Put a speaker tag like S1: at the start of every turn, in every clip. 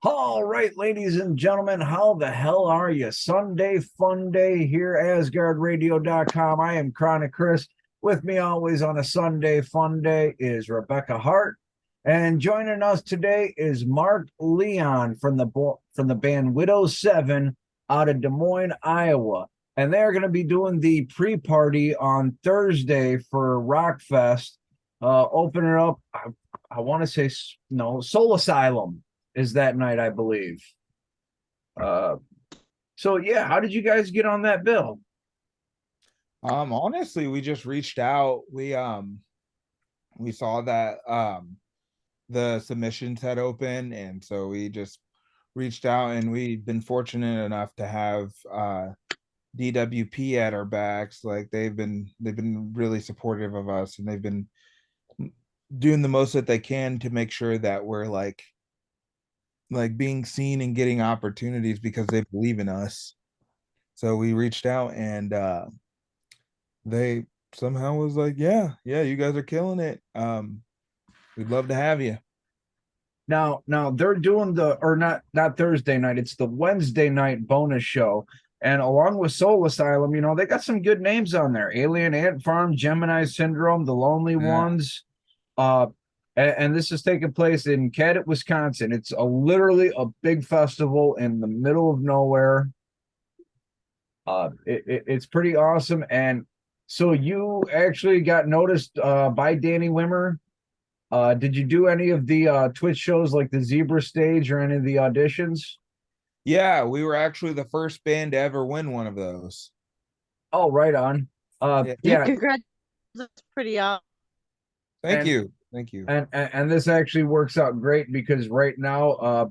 S1: All right, ladies and gentlemen, how the hell are you? Sunday Funday here, AsgardRadio.com. I am Chronic Chris. With me always on a Sunday Funday is Rebecca Hart. And joining us today is Mark Leon from the band Widow 7 out of Des Moines, Iowa. And they're going to be doing the pre-party on Thursday for Rockfest. Opening up, I want to say, no, Soul Asylum is that night, I believe. So yeah, how did you guys get on that bill?
S2: Honestly, we just reached out. We saw that the submissions had opened, and so we just reached out, and we've been fortunate enough to have DWP at our backs. Like they've been really supportive of us, and they've been doing the most that they can to make sure that we're like being seen and getting opportunities because they believe in us. So we reached out, and they somehow was like, yeah, you guys are killing it. We'd love to have you.
S1: Now they're doing not Thursday night, it's the Wednesday night bonus show. And along with Soul Asylum, they got some good names on there. Alien Ant Farm, Gemini Syndrome, The Lonely Ones. And this is taking place in Cadott, Wisconsin. It's literally a big festival in the middle of nowhere. It's pretty awesome. And so you actually got noticed by Danny Wimmer. Did you do any of the Twitch shows like the Zebra Stage or any of the auditions?
S2: Yeah, we were actually the first band to ever win one of those.
S1: Oh, right on. Yeah.
S3: Congrats. That's pretty awesome.
S2: Thank you.
S1: And this actually works out great because right now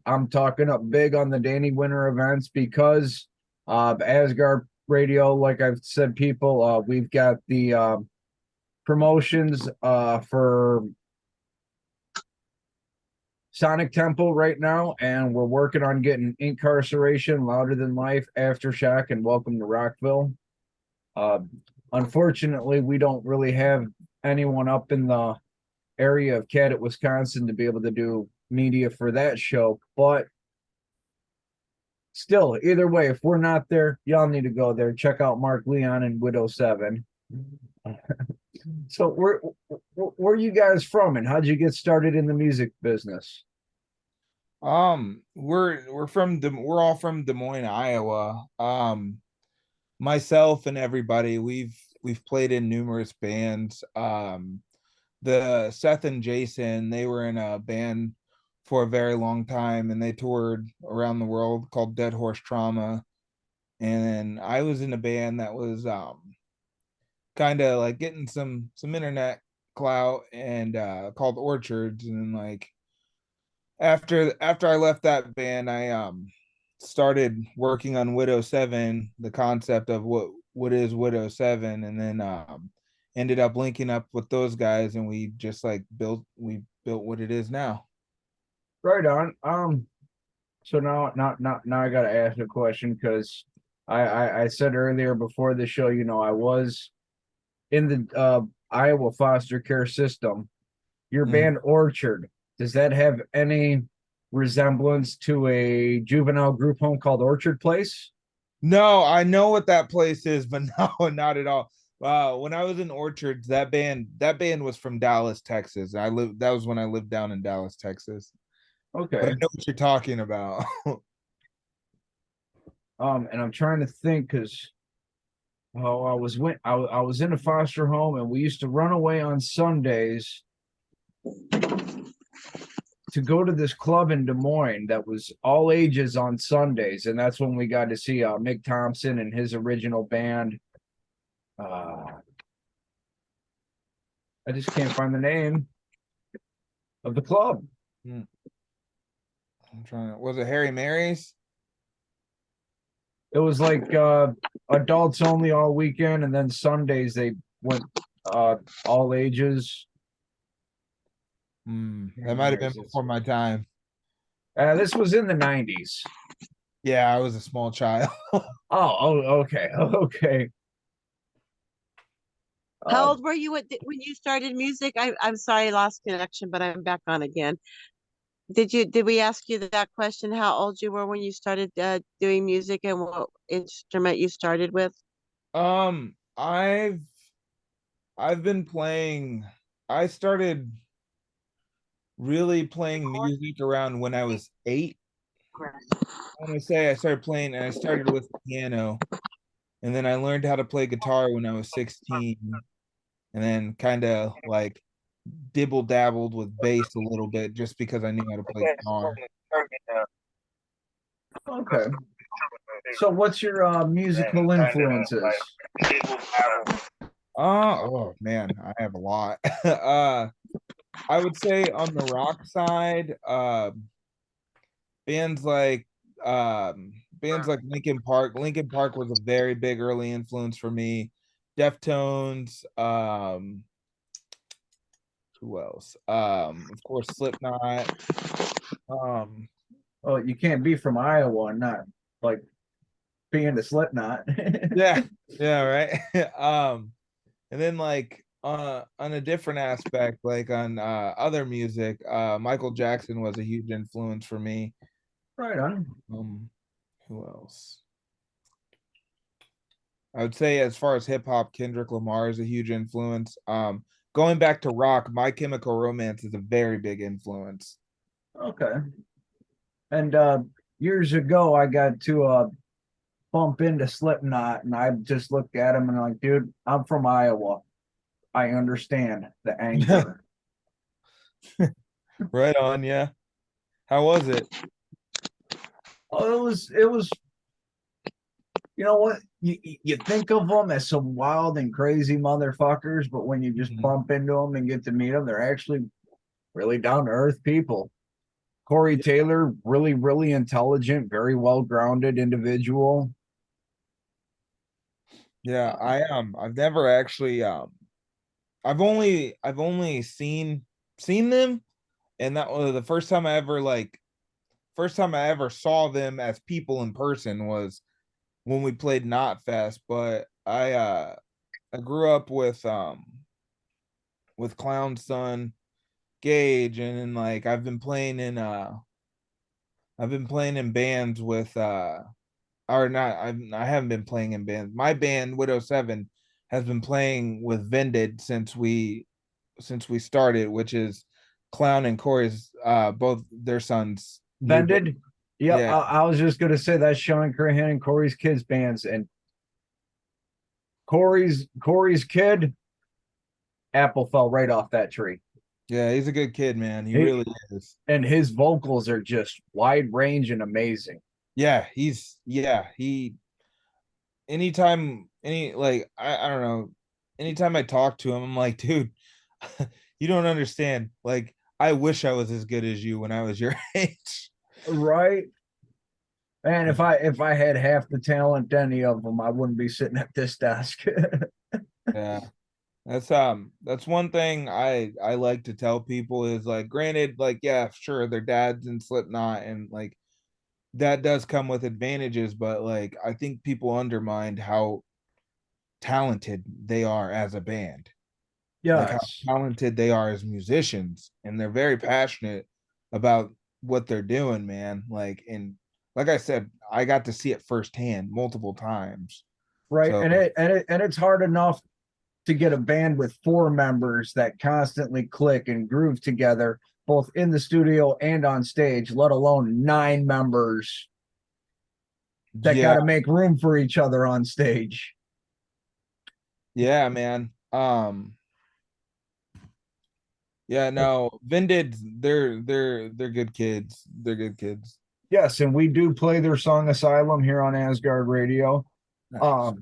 S1: I'm talking up big on the Danny Winter events because Asgard Radio, like I've said, people, we've got the promotions for Sonic Temple right now, and we're working on getting Incarceration, Louder Than Life, Aftershock, and Welcome to Rockville. Unfortunately, we don't really have anyone up in the area of Cadott, Wisconsin to be able to do media for that show, but still, either way, if we're not there, y'all need to go there. Check out Mark Leon and Widow 7. So where are you guys from, and how'd you get started in the music business?
S2: We're all from Des Moines, Iowa. Myself and everybody, we've played in numerous bands. The Seth and Jason, they were in a band for a very long time, and they toured around the world called Dead Horse Trauma. And I was in a band that was kind of like getting some internet clout, and called Orchards. And then like after I left that band, I started working on Widow 7, the concept of what is Widow 7, and then ended up linking up with those guys, and we just like built what it is now.
S1: Right on. So now I gotta ask a question, because I said earlier before the show, I was in the Iowa foster care system. Your band Orchard, does that have any resemblance to a juvenile group home called Orchard Place?
S2: No, I know what that place is, but no, not at all. When I was in Orchards, that band was from Dallas, Texas. That was when I lived down in Dallas, Texas.
S1: Okay.
S2: But I know what you're talking about.
S1: And I'm trying to think, because I was in a foster home, and we used to run away on Sundays to go to this club in Des Moines that was all ages on Sundays, and that's when we got to see Mick Thompson and his original band. I just can't find the name of the club.
S2: I'm trying. Was it Harry Mary's?
S1: It was like adults only all weekend, and then Sundays they went all ages.
S2: That might have been before my time.
S1: This was in the 90s.
S2: Yeah, I was a small child.
S1: Okay.
S3: How old were you when you started music? I'm sorry, I lost connection, but I'm back on again. Did we ask you that question, how old you were when you started doing music and what instrument you started with?
S2: Um, I've I've been playing. I started really playing music around when I was 8. I want to say I started playing, and I started with piano, and then I learned how to play guitar when I was 16, and then kind of like dibble dabbled with bass a little bit just because I knew how to play guitar.
S1: Okay. So what's your musical influences?
S2: Oh man, I have a lot. I would say on the rock side, bands like bands like Linkin Park. Linkin Park was a very big early influence for me. Deftones, who else? Of course Slipknot. Um
S1: Oh, you can't be from Iowa and not like being a Slipknot.
S2: yeah, yeah, right. And then like on a different aspect, like on other music, Michael Jackson was a huge influence for me.
S1: Right on.
S2: Who else? I would say as far as hip hop, Kendrick Lamar is a huge influence. Going back to rock, My Chemical Romance is a very big influence.
S1: Okay. And years ago, I got to bump into Slipknot, and I just looked at him and I'm like, dude, I'm from Iowa. I understand the anger.
S2: Right on, yeah. How was it?
S1: Oh, it was. You know what? You think of them as some wild and crazy motherfuckers, but when you just
S2: Mhm.
S1: bump into them and get to meet them, they're actually really down to earth people. Corey Taylor, really, really intelligent, very well grounded individual.
S2: Yeah, I've never actually I've only seen them, and that was the first time I ever saw them as people in person was when we played Knot Fest. But I grew up with Clown's son Gage, and then like I've been playing in bands with or not I haven't been playing in bands. My band Widow 7 has been playing with Vended since we started, which is Clown and Corey's both their sons.
S1: Vended. Yeah,
S2: Yeah.
S1: I was just gonna say that's Sean Crahan and Corey's kids bands, and Corey's kid apple fell right off that tree.
S2: Yeah, he's a good kid, man. He
S1: He,
S2: really is.
S1: and his vocals are just wide range and amazing.
S2: He anytime any like I don't know, anytime I talk to him, I'm like, dude, you don't understand. Like, I wish I was as good as you when I was your age.
S1: Right. And if I had half the talent any of them, I wouldn't be sitting at this desk.
S2: Yeah. That's one thing I like to tell people is like, granted, like, yeah, sure, their dad's in Slipknot, and like that does come with advantages, but like I think people undermined how talented they are as a band, like how
S1: Yes.
S2: talented they are as musicians, and they're very passionate about what they're doing, man. Like, and like I said, I got to see it firsthand multiple times.
S1: Right.
S2: So
S1: And it's hard enough to get a band with four members that constantly click and groove together, both in the studio and on stage, let alone nine members that got
S2: yeah,
S1: to make room for each other on stage.
S2: yeah, man. Yeah, no, Vended, they're good kids. They're good kids.
S1: Yes, and we do play their song Asylum here on Asgard Radio.
S2: Nice.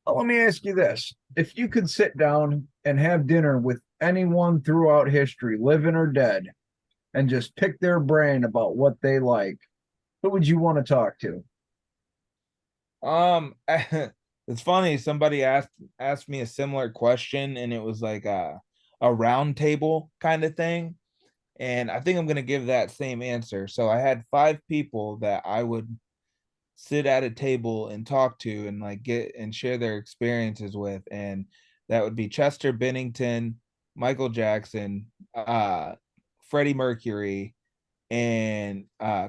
S1: Let me ask you this. If you could sit down and have dinner with anyone throughout history, living or dead, and just pick their brain about what they like, who would you want to talk to?
S2: It's funny. Somebody asked me a similar question, and it was like a round table kind of thing. And I think I'm gonna give that same answer. So I had 5 people that I would sit at a table and talk to and like get and share their experiences with, and that would be Chester Bennington, Michael Jackson, Freddie Mercury, and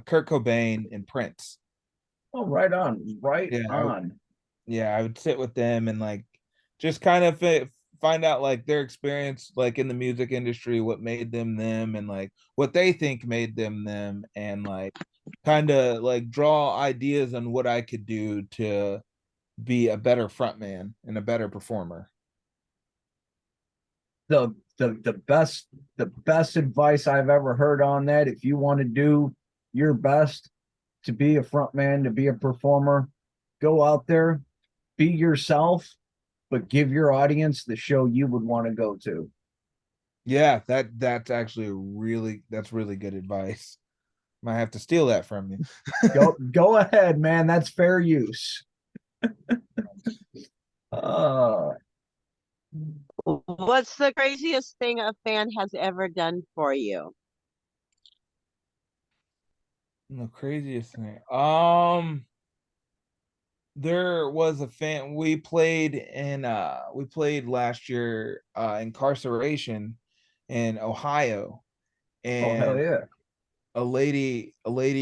S2: Kurt Cobain and Prince.
S1: Oh, right on, right
S2: Yeah,
S1: on.
S2: I would sit with them and like just kind of find out like their experience like in the music industry, what made them them, and like what they think made them them, and like kind of like draw ideas on what I could do to be a better frontman and a better performer.
S1: The best advice I've ever heard on that, if you want to do your best to be a front man, to be a performer, go out there, be yourself, but give your audience the show you would want to go to.
S2: Yeah, that's actually that's really good advice. Might have to steal that from you.
S1: Go ahead, man. That's fair use. uh
S3: What's the craziest thing a fan has ever done for you?
S2: The craziest thing. There was a fan we played last year incarceration in Ohio,
S1: oh, hell
S2: and
S1: yeah.
S2: a lady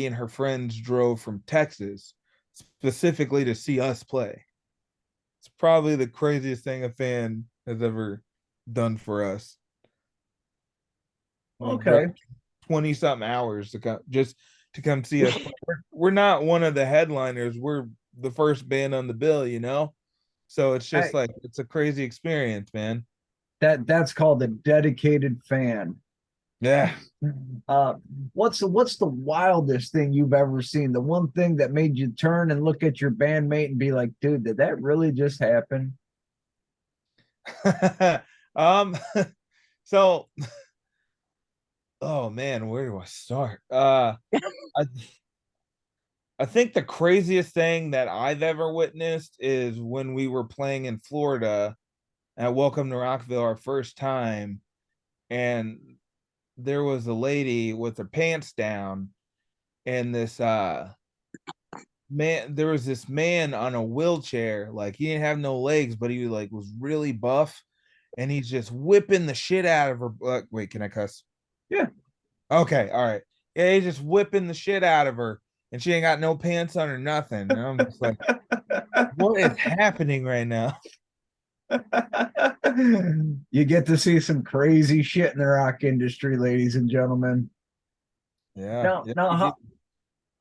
S2: and her friends drove from Texas specifically to see us play. It's probably the craziest thing a fan has ever done for us. Like
S1: Okay.
S2: 20 something hours to come just to come see us. We're not one of the headliners. We're the first band on the bill, you know? So it's just
S1: I,
S2: like it's a crazy experience, man.
S1: that's called a dedicated fan.
S2: Yeah.
S1: Uh, what's the wildest thing you've ever seen? The one thing that made you turn and look at your bandmate and be like, dude, did that really just happen?
S2: um so oh man, where do I start? I I think the craziest thing that I've ever witnessed is when we were playing in Florida at Welcome to Rockville our first time, and there was a lady with her pants down, and this man there was this man on a wheelchair, like he didn't have no legs, but he like was really buff, and he's just whipping the shit out of her. Wait, can I cuss?
S1: Yeah.
S2: Okay, all right. Yeah, he's just whipping the shit out of her, and she ain't got no pants on or nothing. And I'm just like, what is happening right now?
S1: You get to see some crazy shit in the rock industry, ladies and gentlemen.
S2: Yeah,
S1: Now,
S2: yeah.
S1: now,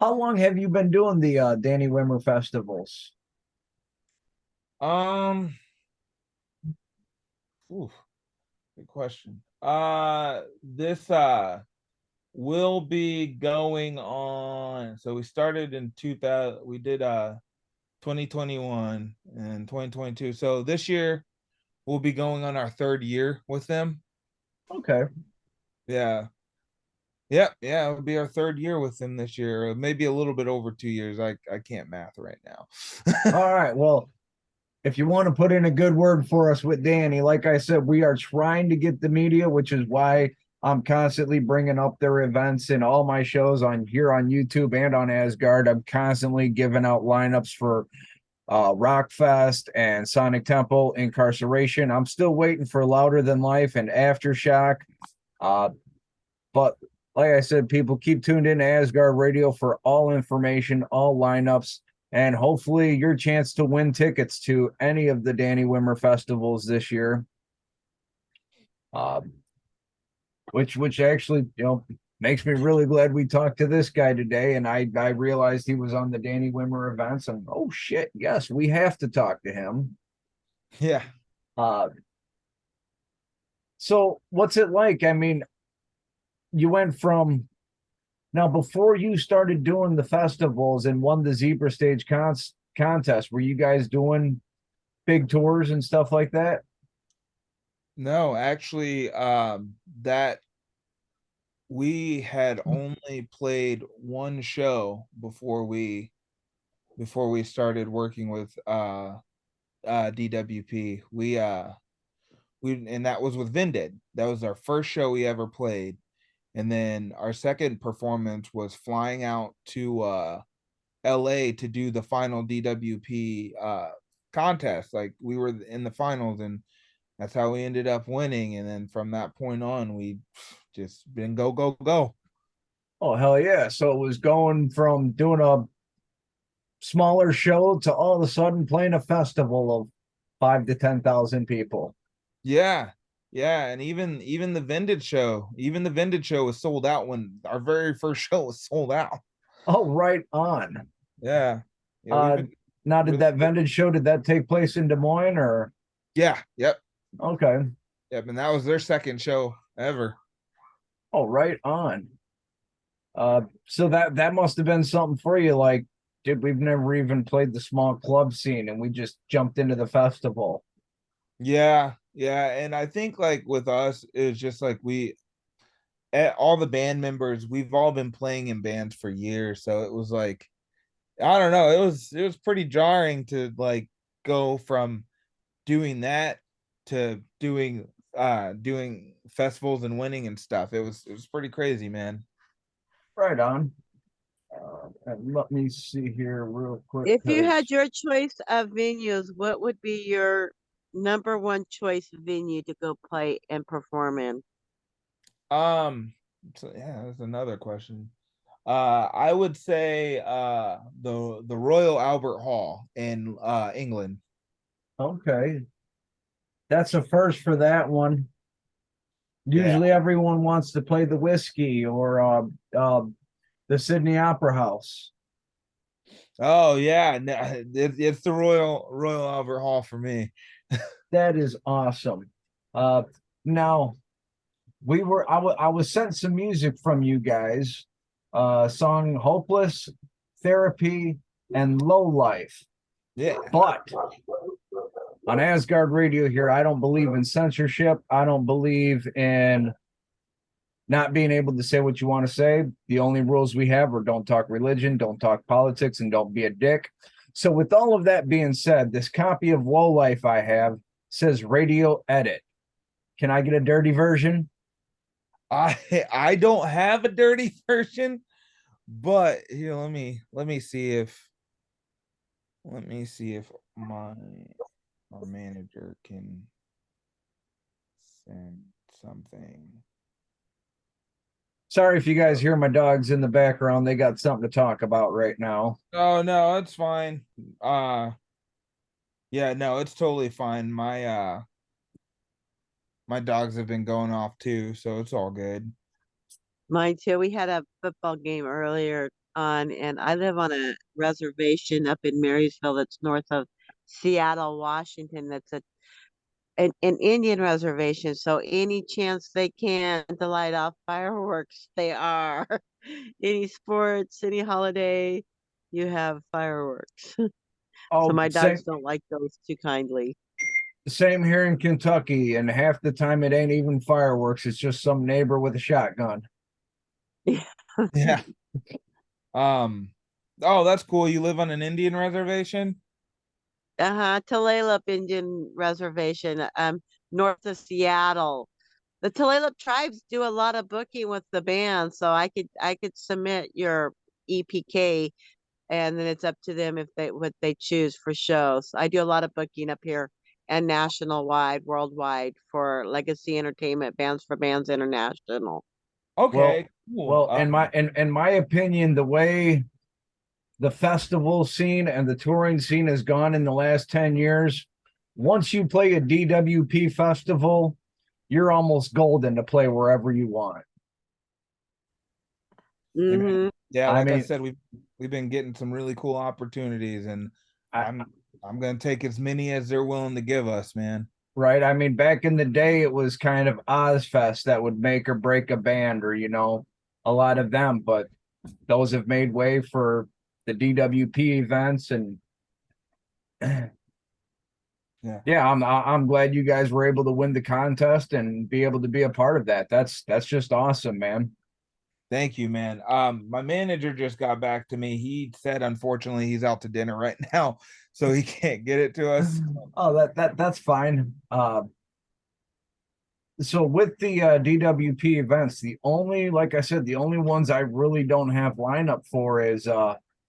S1: how long have you been doing the Danny Wimmer festivals?
S2: Um, ooh, good question. This will be going on. So we started in 2000. We did 2021 and 2022. So this year we'll be going on our third year with them.
S1: Okay.
S2: Yeah. Yeah, it'll be our third year with them this year, maybe a little bit over 2 years. I can't math right now.
S1: All right. Well, if you want to put in a good word for us with Danny, like I said, we are trying to get the media, which is why I'm constantly bringing up their events in all my shows on here on YouTube and on Asgard. I'm constantly giving out lineups for Rockfest and Sonic Temple, Incarceration. I'm still waiting for Louder Than Life and Aftershock. But like I said, people keep tuned in to Asgard Radio for all information, all lineups, and hopefully your chance to win tickets to any of the Danny Wimmer festivals this year. Which actually, makes me really glad we talked to this guy today. And I realized he was on the Danny Wimmer events, and oh shit, yes, we have to talk to him.
S2: Yeah.
S1: So what's it like? I mean, you went from now before you started doing the festivals and won the Zebra Stage contest, were you guys doing big tours and stuff like that?
S2: No, actually, that we had only played one show before we started working with DWP. We and that was with Vinded. That was our first show we ever played. And then our second performance was flying out to LA to do the final DWP contest. Like we were in the finals, and that's how we ended up winning. And then from that point on, we just been go go go.
S1: Oh, hell yeah. So it was going from doing a smaller show to all of a sudden playing a festival of 5 to 10,000 people.
S2: Yeah. Yeah, and even the Vended show was sold out when our very first show was sold out.
S1: Oh, right on.
S2: Yeah. Yeah, we've
S1: Uh,
S2: been
S1: Now, did
S2: really
S1: that vended show, did that take place in Des Moines or?
S2: Yeah, yep.
S1: Okay.
S2: Yep, and that was their second show ever.
S1: Oh, right on. So that must have been something for you. Like, dude, we've never even played the small club scene and we just jumped into the festival.
S2: Yeah, yeah, and I think like with us, it's just like all the band members, we've all been playing in bands for years, so it was like I don't know, it was pretty jarring to like go from doing that to doing festivals and winning and stuff. It was pretty crazy, man.
S1: Right on. And let me see here real quick
S3: If you
S1: because
S3: had your choice of venues, what would be your number one choice venue to go play and perform in?
S2: So yeah, that's another question. I would say the Royal Albert Hall in England.
S1: okay, that's a first for that one.
S2: Yeah.
S1: Usually everyone wants to play the whiskey or the Sydney Opera House.
S2: Oh yeah, no, it's the Royal Albert Hall for me.
S1: That is awesome. Uh, Now I was sent some music from you guys, song Hopeless, Therapy, and Low Life.
S2: Yeah.
S1: But on Asgard Radio here, I don't believe in censorship. I don't believe in not being able to say what you want to say. The only rules we have are don't talk religion, don't talk politics, and don't be a dick. So, with all of that being said, this copy of Low Life I have says radio edit. Can I get a dirty version?
S2: I don't have a dirty version, but here let me see if my manager can send something.
S1: Sorry if you guys hear my dogs in the background. They got something to talk about right now.
S2: Oh no, it's fine. Yeah, no, it's totally fine. My dogs have been going off too, so it's all good.
S3: Mine too. We had a football game earlier on, and I live on a reservation up in Marysville that's north of Seattle, Washington. That's an Indian reservation. So any chance they can to light off fireworks, they are. Any sports, any holiday, you have fireworks. So
S1: Oh,
S3: my dogs don't like those too kindly.
S1: same here in Kentucky, and half the time it ain't even fireworks. It's just some neighbor with a shotgun.
S2: Yeah. Um, oh, that's cool. You live on an Indian reservation?
S3: Tulalip Indian Reservation, north of Seattle. The Tulalip tribes do a lot of booking with the band, so I could submit your EPK, and then it's up to them if they what they choose for shows. I do a lot of booking up here and national wide, worldwide for Legacy Entertainment, Bands for Bands International.
S1: Well,
S2: Okay, cool.
S1: in my opinion, the way the festival scene and the touring scene has gone in the last 10 years, once you play a DWP festival, you're almost golden to play wherever you want.
S3: Hmm.
S2: Yeah,
S1: I
S2: like I
S1: mean,
S2: said, we've been getting some really cool opportunities, and
S1: I,
S2: I'm gonna take as many as they're willing to give us, man.
S1: right? I mean, back in the day, it was kind of Ozfest that would make or break a band, or a lot of them. But those have made way for the DWP events, and
S2: Yeah.
S1: yeah, I'm glad you guys were able to win the contest and be able to be a part of that. That's just awesome, man.
S2: Thank you, man. My manager just got back to me. He said unfortunately he's out to dinner right now, so he can't get it to us.
S1: Oh, that's fine. So with the DWP events, like I said, the only ones I really don't have lineup for is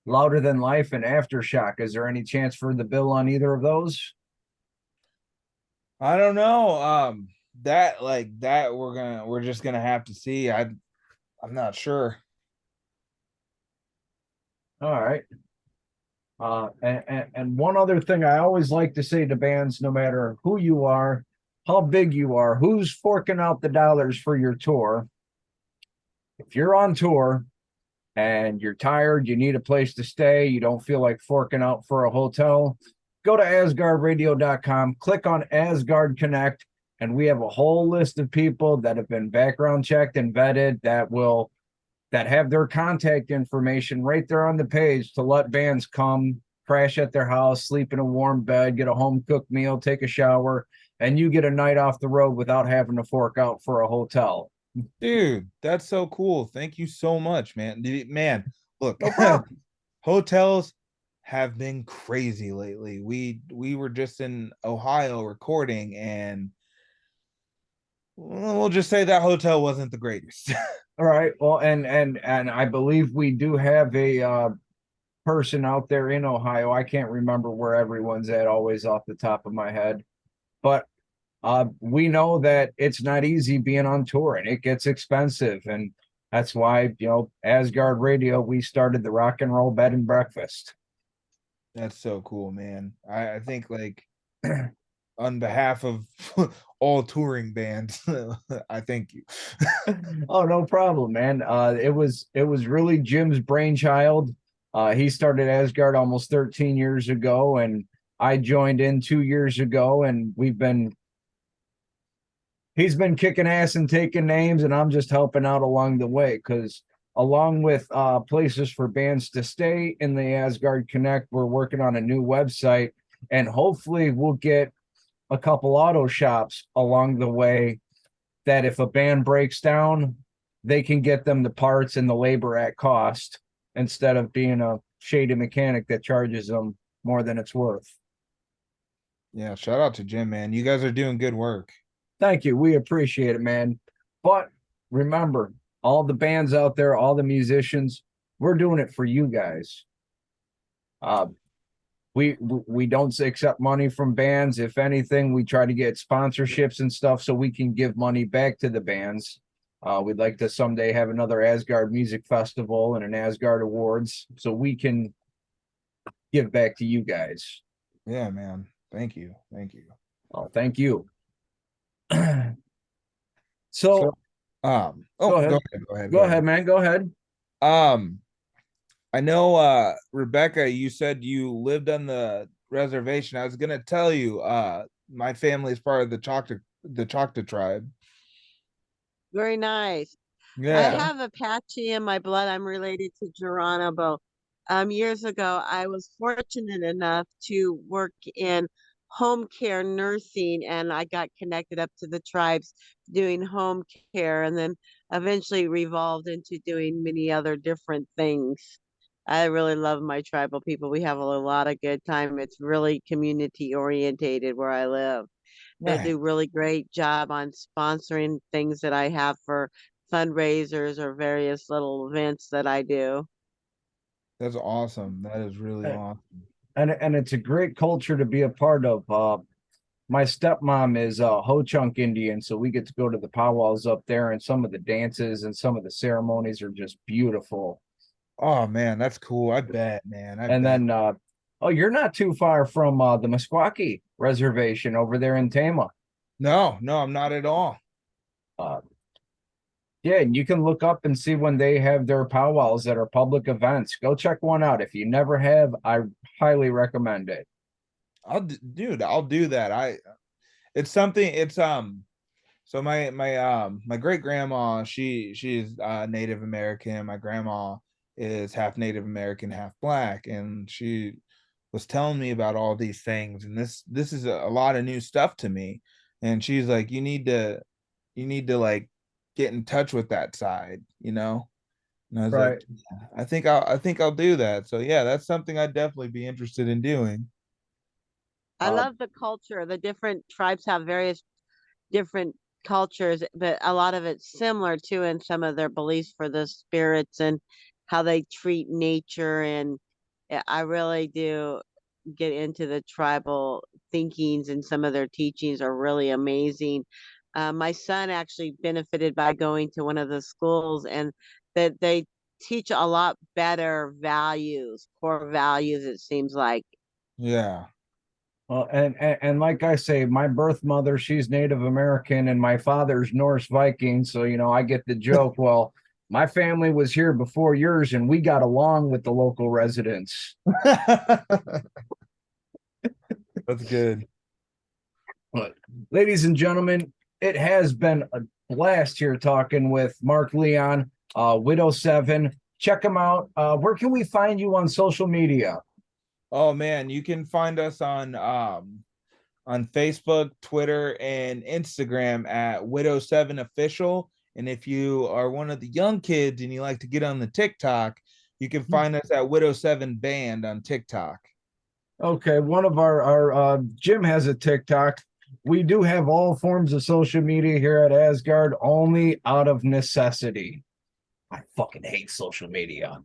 S1: Louder Than Life and Aftershock. Is there any chance for the bill on either of those?
S2: I don't know. That we're just gonna have to see. I'm not sure.
S1: All right. And one other thing I always like to say to bands, no matter who you are, how big you are, who's forking out the dollars for your tour. If you're on tour and you're tired, you need a place to stay, you don't feel like forking out for a hotel, go to asgardradio.com, click on Asgard Connect, and we have a whole list of people that have been background checked and vetted that have their contact information right there on the page to let bands come crash at their house, sleep in a warm bed, get a home cooked meal, take a shower, and you get a night off the road without having to fork out for a hotel.
S2: Dude, that's so cool. Thank you so much, man. Man, look,
S1: No problem.
S2: hotels have been crazy lately. We were just in Ohio recording, and we'll just say that hotel wasn't the greatest.
S1: All right. Well, and I believe we do have a person out there in Ohio. I can't remember where everyone's at always off the top of my head, but we know that it's not easy being on tour and it gets expensive. And that's why, Asgard Radio, we started the rock and roll bed and breakfast.
S2: That's so cool, man. I think like on behalf of all touring bands, I thank you.
S1: Oh, no problem, man. It was really Jim's brainchild. He started Asgard almost 13 years ago, and I joined in 2 years ago, and he's been kicking ass and taking names, and I'm just helping out along the way. Because along with places for bands to stay in the Asgard Connect, we're working on a new website, and hopefully we'll get a couple auto shops along the way that if a band breaks down, they can get them the parts and the labor at cost instead of being a shady mechanic that charges them more than it's worth.
S2: Yeah, shout out to Jim, man. You guys are doing good work.
S1: Thank you. We appreciate it, man. But remember, all the bands out there, all the musicians, we're doing it for you guys. Uh, we don't accept money from bands. If anything, we try to get sponsorships and stuff so we can give money back to the bands. We'd like to someday have another Asgard Music Festival and an Asgard Awards so we can give back to you guys.
S2: Yeah, man. Thank you. Thank you.
S1: Oh, thank you.
S2: So,
S1: Go
S2: go
S1: ahead.
S2: ahead.
S1: Go ahead, man. Go ahead.
S2: I know, Rebecca, you said you lived on the reservation. I was gonna tell you, my family is part of the Choctaw tribe.
S3: Very nice. I
S2: Yeah.
S3: have Apache in my blood. I'm related to Geronimo. Years ago, I was fortunate enough to work in home care nursing, and I got connected up to the tribes doing home care, and then eventually revolved into doing many other different things. I really love my tribal people. We have a lot of good time. It's really community orientated where I live. They
S2: Right.
S3: do really great job on sponsoring things that I have for fundraisers or various little events that I do.
S2: That's awesome. That is really
S1: Uh,
S2: awesome.
S1: And it's a great culture to be a part of. My stepmom is a Ho-Chunk Indian, so we get to go to the powwows up there, and some of the dances and some of the ceremonies are just beautiful.
S2: Oh man, that's cool. I bet, man. I
S1: And
S2: bet.
S1: then, oh, you're not too far from the Meskwaki Reservation over there in Tama.
S2: No, I'm not at all.
S1: Uh, yeah, and you can look up and see when they have their powwows that are public events. Go check one out. If you never have, I highly recommend it.
S2: Dude, I'll do that. It's something. It's So my great grandma, she's Native American. My grandma is half Native American, half Black, and she was telling me about all these things. And this is a lot of new stuff to me. And she's like, you need to like get in touch with that side. And I was like,
S1: Right.
S2: yeah, I think I'll do that. So yeah, that's something I'd definitely be interested in doing.
S3: I
S1: Uh,
S3: love the culture. The different tribes have various different cultures, but a lot of it's similar too in some of their beliefs for the spirits and how they treat nature. And I really do get into the tribal thinkings, and some of their teachings are really amazing. My son actually benefited by going to one of the schools, and that they teach a lot better values, core values, it seems like.
S2: Yeah.
S1: Well, and like I say, my birth mother, she's Native American, and my father's Norse Viking. So, you know, I get the joke. Well, my family was here before yours, and we got along with the local residents.
S2: That's good.
S1: But, ladies and gentlemen, it has been a blast here talking with Mark Leon, Widow 7. Check him out. Where can we find you on social media?
S2: Oh man, you can find us on Facebook, Twitter, and Instagram at Widow7 Official. And if you are one of the young kids and you like to get on the TikTok, you can find us at Widow7 Band on TikTok.
S1: Okay, one of our Jim has a TikTok. We do have all forms of social media here at Asgard, only out of necessity. I fucking hate social media.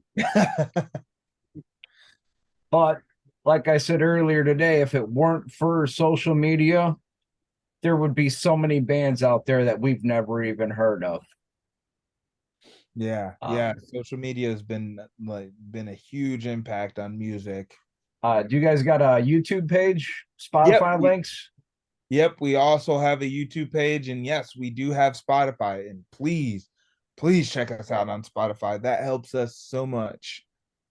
S1: But like I said earlier today, if it weren't for social media, there would be so many bands out there that we've never even heard of.
S2: Yeah, social media has been a huge impact on music.
S1: Do you guys got a YouTube page, Spotify links?
S2: Yep, we also have a YouTube page, and yes, we do have Spotify. And please check us out on Spotify. That helps us so much.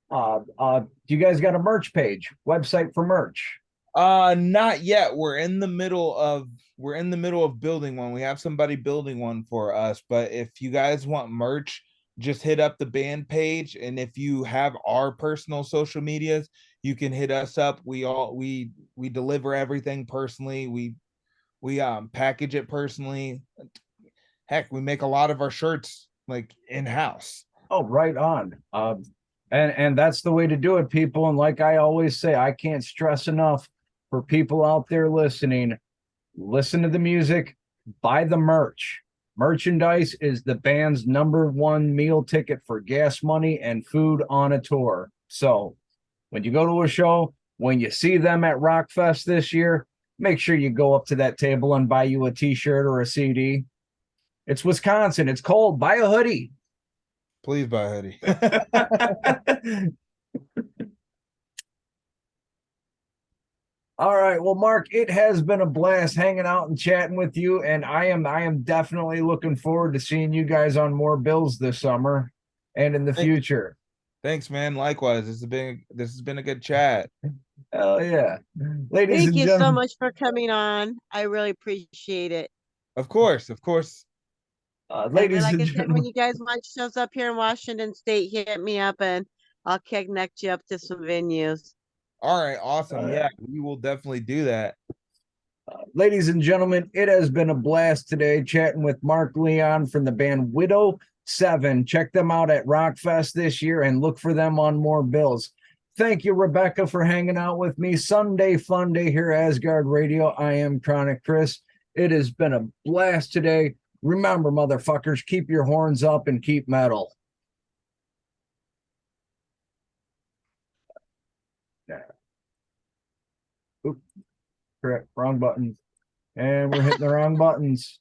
S1: Do you guys got a merch page, website for merch?
S2: Not yet. We're in the middle of building one. We have somebody building one for us, but if you guys want merch, just hit up the band page, and if you have our personal social medias, you can hit us up. We deliver everything personally. We package it personally. Heck, we make a lot of our shirts like in-house.
S1: Oh, right on. And that's the way to do it, people. And like I always say, I can't stress enough for people out there listening, listen to the music, buy the merch. Merchandise is the band's #1 meal ticket for gas money and food on a tour. So when you go to a show, when you see them at Rockfest this year, make sure you go up to that table and buy you a t-shirt or a CD. It's Wisconsin. It's cold. Buy a hoodie.
S2: Please buy a hoodie.
S1: All right. Well, Mark, it has been a blast hanging out and chatting with you. And I am definitely looking forward to seeing you guys on more bills this summer and in the future.
S2: Thanks, man. Likewise. This has been a good chat.
S1: Hell yeah. Ladies
S3: Thank
S1: and
S3: you
S1: gentlemen,
S3: so much for coming on. I really appreciate it.
S2: Of course.
S1: ladies
S3: like
S1: and
S3: I said,
S1: gentlemen,
S3: when you guys want shows up here in Washington State, hit me up and I'll connect you up to some venues.
S2: All right, awesome. Yeah, we will definitely do that.
S1: Ladies and gentlemen, it has been a blast today chatting with Mark Leon from the band Widow 7. Check them out at Rockfest this year and look for them on more bills. Thank you, Rebecca, for hanging out with me. Sunday Funday here at Asgard Radio. I am Chronic Chris. It has been a blast today. Remember, motherfuckers, keep your horns up and keep metal. Oops, correct, wrong button. And we're hitting the wrong buttons.